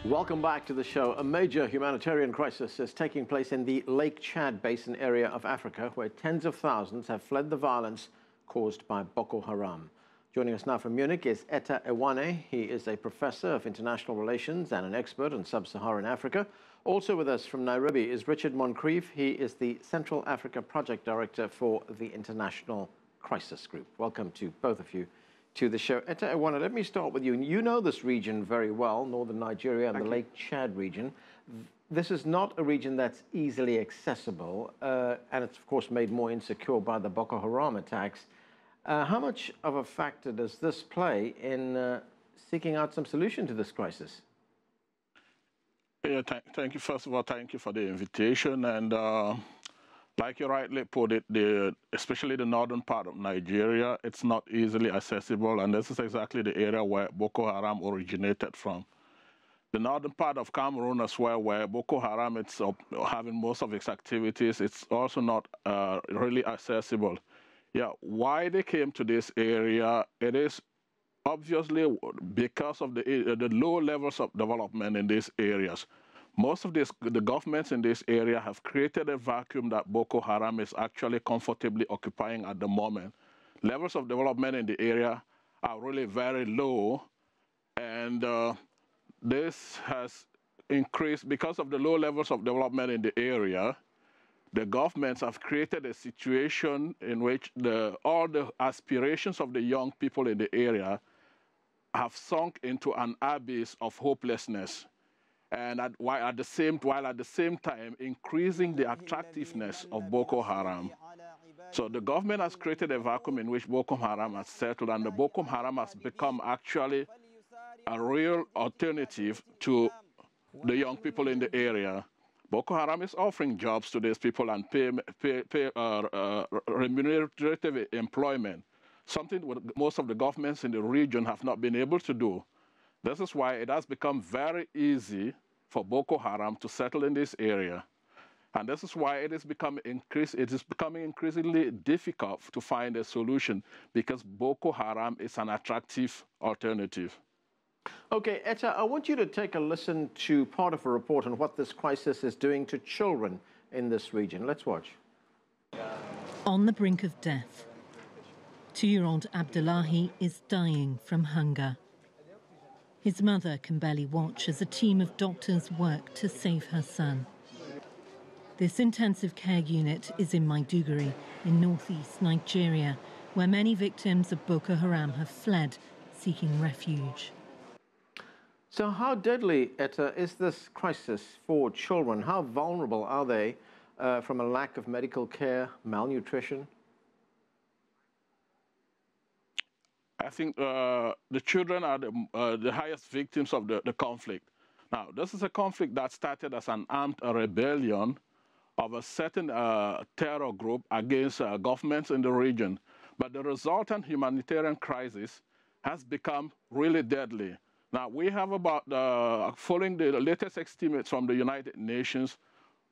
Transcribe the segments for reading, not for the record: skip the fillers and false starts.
Welcome back to the show. A major humanitarian crisis is taking place in the Lake Chad Basin area of Africa, where tens of thousands have fled the violence caused by Boko Haram. Joining us now from Munich is Etah Ewane. He is a professor of international relations and an expert on Sub-Saharan Africa. Also with us from Nairobi is Richard Moncrieff. He is the Central Africa Project Director for the International Crisis Group. Welcome to both of you to the show. Etah Ewane, let me start with you. You know this region very well, northern Nigeria and the Lake Chad region. This is not a region that's easily accessible, and it's, of course, made more insecure by the Boko Haram attacks. How much of a factor does this play in seeking out some solution to this crisis? Yeah, thank you. First of all, thank you for the invitation. And like you rightly put it, especially the northern part of Nigeria, it's not easily accessible. And this is exactly the area where Boko Haram originated from. The northern part of Cameroon as well, where Boko Haram is having most of its activities, it's also not really accessible. Yeah, why they came to this area, it is obviously because of the low levels of development in these areas. Most of the governments in this area have created a vacuum that Boko Haram is actually comfortably occupying at the moment. Levels of development in the area are really very low, and this has increased because of the low levels of development in the area. The governments have created a situation in which all the aspirations of the young people in the area have sunk into an abyss of hopelessness, and while at the same time increasing the attractiveness of Boko Haram. So the government has created a vacuum in which Boko Haram has settled, and the Boko Haram has become actually a real alternative to the young people in the area. Boko Haram is offering jobs to these people and pay remunerative employment, something most of the governments in the region have not been able to do. This is why it has become very easy for Boko Haram to settle in this area. And this is why it is becoming increasingly difficult to find a solution, because Boko Haram is an attractive alternative. Okay, Etah, I want you to take a listen to part of a report on what this crisis is doing to children in this region. Let's watch. On the brink of death, 2-year-old Abdullahi is dying from hunger. His mother can barely watch as a team of doctors work to save her son. This intensive care unit is in Maiduguri, in northeast Nigeria, where many victims of Boko Haram have fled, seeking refuge. So how deadly, Etah, is this crisis for children? How vulnerable are they from a lack of medical care, malnutrition? I think the children are the highest victims of the conflict. Now, this is a conflict that started as an armed rebellion of a certain terror group against governments in the region. But the resultant humanitarian crisis has become really deadly. Now, we have about, following the latest estimates from the United Nations,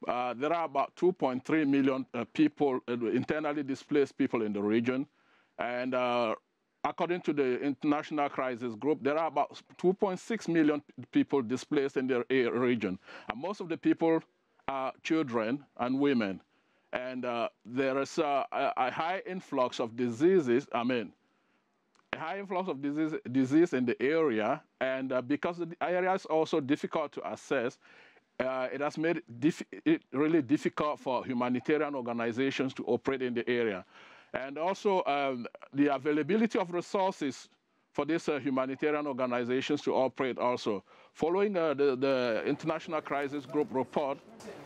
there are about 2.3 million people, internally displaced people in the region. And according to the International Crisis Group, there are about 2.6 million people displaced in the region. And most of the people are children and women. And there is a high influx of diseases, a high influx of disease in the area, and because the area is also difficult to access, it has made it really difficult for humanitarian organizations to operate in the area. And also the availability of resources for these humanitarian organizations to operate also. Following the International Crisis Group report,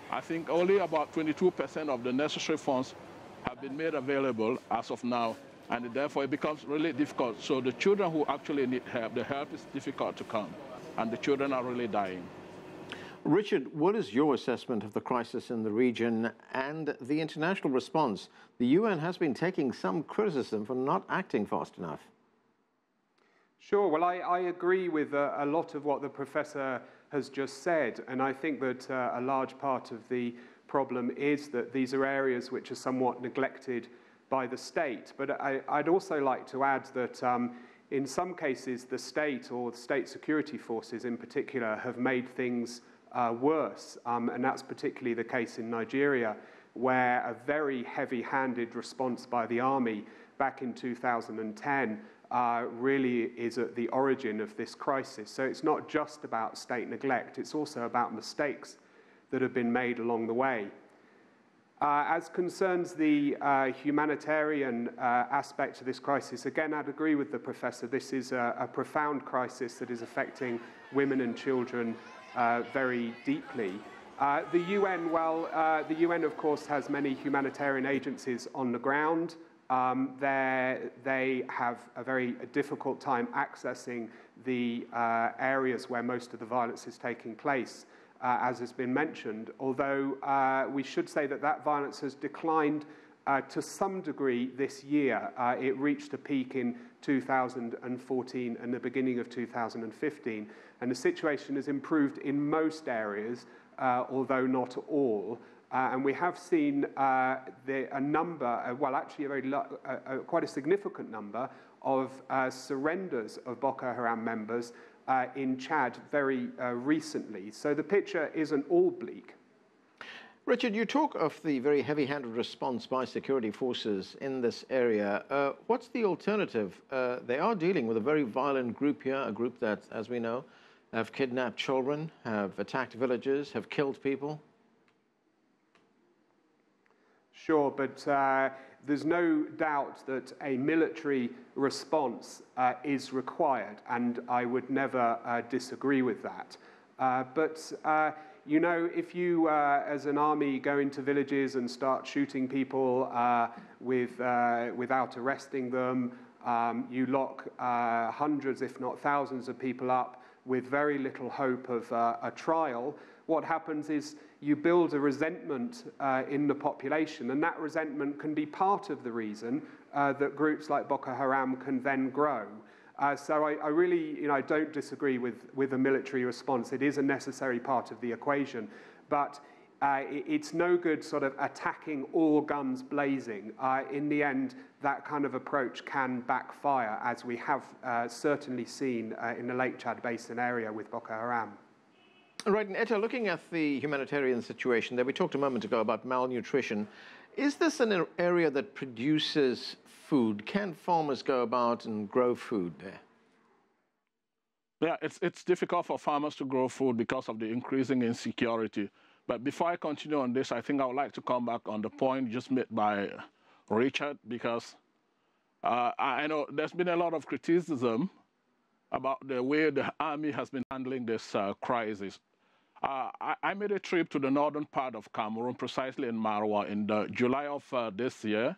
I think only about 22% of the necessary funds have been made available as of now, and therefore it becomes really difficult. So the children who actually need help, the help is difficult to come, and the children are really dying. Richard, what is your assessment of the crisis in the region and the international response? The UN has been taking some criticism for not acting fast enough. Sure. Well, I agree with a lot of what the professor has just said, and I think that a large part of the problem is that these are areas which are somewhat neglected by the state. But I'd also like to add that in some cases, the state or the state security forces in particular have made things worse. And that's particularly the case in Nigeria, where a very heavy-handed response by the army back in 2010 really is at the origin of this crisis. So it's not just about state neglect, it's also about mistakes that have been made along the way. As concerns the humanitarian aspect of this crisis, again, I'd agree with the professor. This is a profound crisis that is affecting women and children very deeply. The UN, the UN, of course, has many humanitarian agencies on the ground. They have a very difficult time accessing the areas where most of the violence is taking place, as has been mentioned, although we should say that that violence has declined to some degree this year. It reached a peak in 2014 and the beginning of 2015, and the situation has improved in most areas, although not all. And we have seen a number, well, actually quite a significant number of surrenders of Boko Haram members in Chad very recently. So the picture isn't all bleak. Richard, you talk of the very heavy-handed response by security forces in this area. What's the alternative? They are dealing with a very violent group here, a group that, as we know, have kidnapped children, have attacked villages, have killed people. Sure, but there's no doubt that a military response is required, and I would never disagree with that. You know, if you, as an army, go into villages and start shooting people without arresting them, you lock hundreds, if not thousands, of people up with very little hope of a trial. What happens is you build a resentment in the population, and that resentment can be part of the reason that groups like Boko Haram can then grow. So I really, I don't disagree with a military response. It is a necessary part of the equation, but it's no good sort of attacking all guns blazing. In the end, that kind of approach can backfire, as we have certainly seen in the Lake Chad Basin area with Boko Haram. Right, and Etah, looking at the humanitarian situation there, we talked a moment ago about malnutrition. Is this an area that produces food? Can farmers go about and grow food there? Yeah, it's difficult for farmers to grow food because of the increasing insecurity. But before I continue on this, I think I would like to come back on the point just made by Richard, because I know there's been a lot of criticism about the way the army has been handling this crisis. I made a trip to the northern part of Cameroon, precisely in Marwa, in July of this year.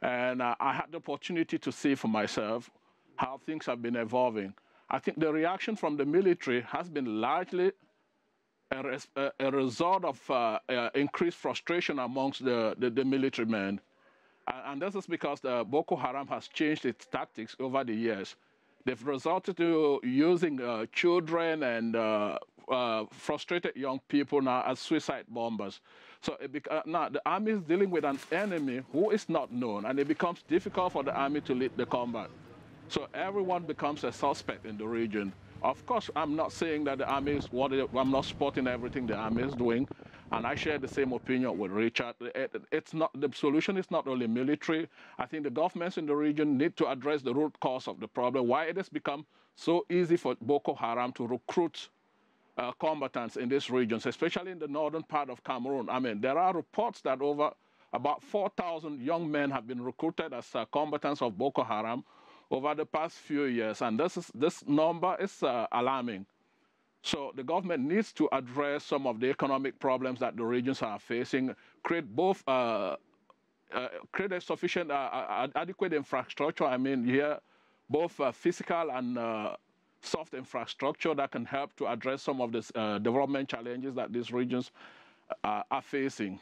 And I had the opportunity to see for myself how things have been evolving. I think the reaction from the military has been largely a result of increased frustration amongst the military men. And this is because the Boko Haram has changed its tactics over the years. They've resorted to using children and frustrated young people now as suicide bombers. So now the army is dealing with an enemy who is not known, and it becomes difficult for the army to lead the combat. So everyone becomes a suspect in the region. Of course, I'm not saying that the army is I'm not supporting everything the army is doing, and I share the same opinion with Richard. It's not, the solution is not only military. I think the governments in the region need to address the root cause of the problem, why it has become so easy for Boko Haram to recruit combatants in these regions, especially in the northern part of Cameroon. I mean, there are reports that about 4,000 young men have been recruited as combatants of Boko Haram over the past few years, and this number is alarming. So the government needs to address some of the economic problems that the regions are facing, create a sufficient, adequate infrastructure. I mean, here, both physical and soft infrastructure that can help to address some of the development challenges that these regions are facing.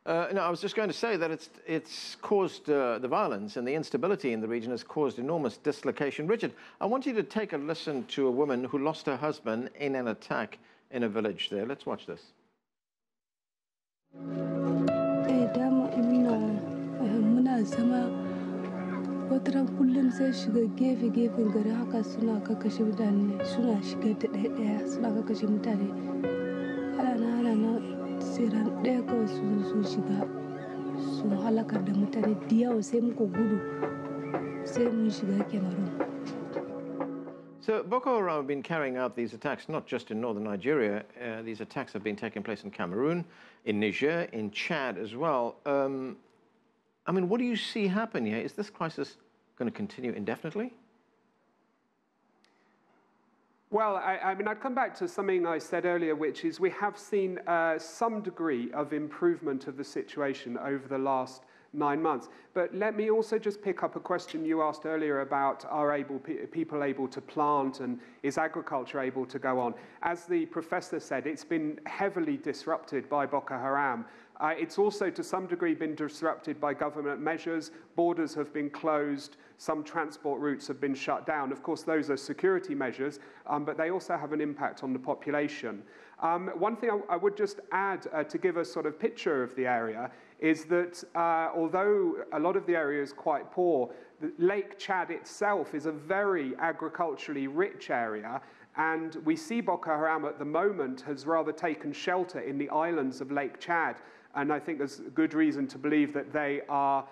No, I was just going to say that it's caused the violence and the instability in the region has caused enormous dislocation. Richard, I want you to take a listen to a woman who lost her husband in an attack in a village there. Let's watch this. wataran kullum sai shiga gefe-gefen gari haka suna kakashe mutane, suna shiga da ɗaya suna kakashe mutane. Ana sai ran ɗaya kawai su shiga su halakar da mutane da yawa sai muka gudu sai mun shiga Cameroon. So Boko Haram have been carrying out these attacks not just in northern Nigeria. These attacks have been taking place in Cameroon, in Niger, in Chad as well. I mean, what do you see happen here? Is this crisis going to continue indefinitely? Well, I mean, I'd come back to something I said earlier, which is we have seen some degree of improvement of the situation over the last 9 months. But let me also just pick up a question you asked earlier about are people able to plant and is agriculture able to go on? As the professor said, it's been heavily disrupted by Boko Haram. It's also to some degree been disrupted by government measures. Borders have been closed. Some transport routes have been shut down. Of course, those are security measures, but they also have an impact on the population. One thing I would just add to give a sort of picture of the area is that although a lot of the area is quite poor, Lake Chad itself is a very agriculturally rich area, and we see Boko Haram at the moment has rather taken shelter in the islands of Lake Chad, and I think there's good reason to believe that they are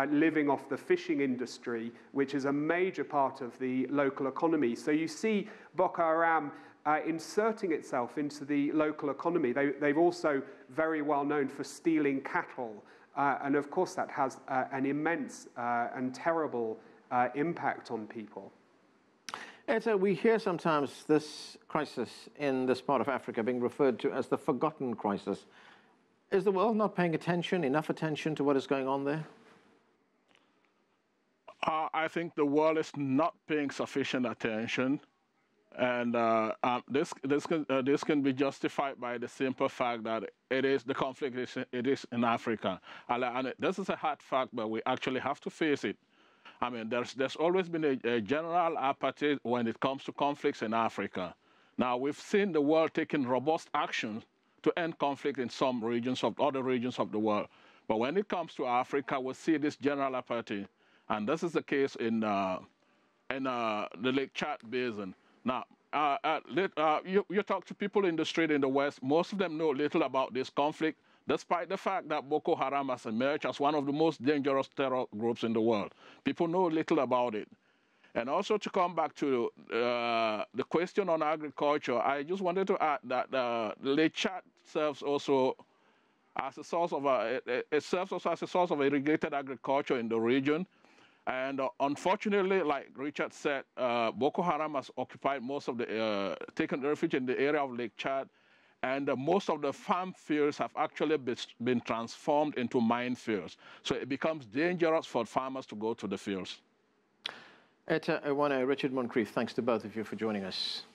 living off the fishing industry, which is a major part of the local economy. So you see Boko Haram inserting itself into the local economy. They've also very well known for stealing cattle. And of course that has an immense and terrible impact on people. Etah, we hear sometimes this crisis in this part of Africa being referred to as the forgotten crisis. Is the world not paying enough attention to what is going on there? I think the world is not paying sufficient attention. And this can be justified by the simple fact that the conflict is in Africa. And this is a hard fact, but we actually have to face it. I mean, there's always been a general apathy when it comes to conflicts in Africa. Now, we've seen the world taking robust actions to end conflict in some regions of other regions of the world. But when it comes to Africa, we see this general apathy. And this is the case in the Lake Chad basin. Now, you talk to people in the street in the West, most of them know little about this conflict, despite the fact that Boko Haram has emerged as one of the most dangerous terror groups in the world. People know little about it. And also to come back to the question on agriculture, I just wanted to add that the Lake Chad serves also as a source of irrigated agriculture in the region. And unfortunately, like Richard said, Boko Haram has occupied most of taken refuge in the area of Lake Chad, and most of the farm fields have actually been transformed into minefields. So it becomes dangerous for farmers to go to the fields. Etah Ewane, Richard Moncrieff, thanks to both of you for joining us.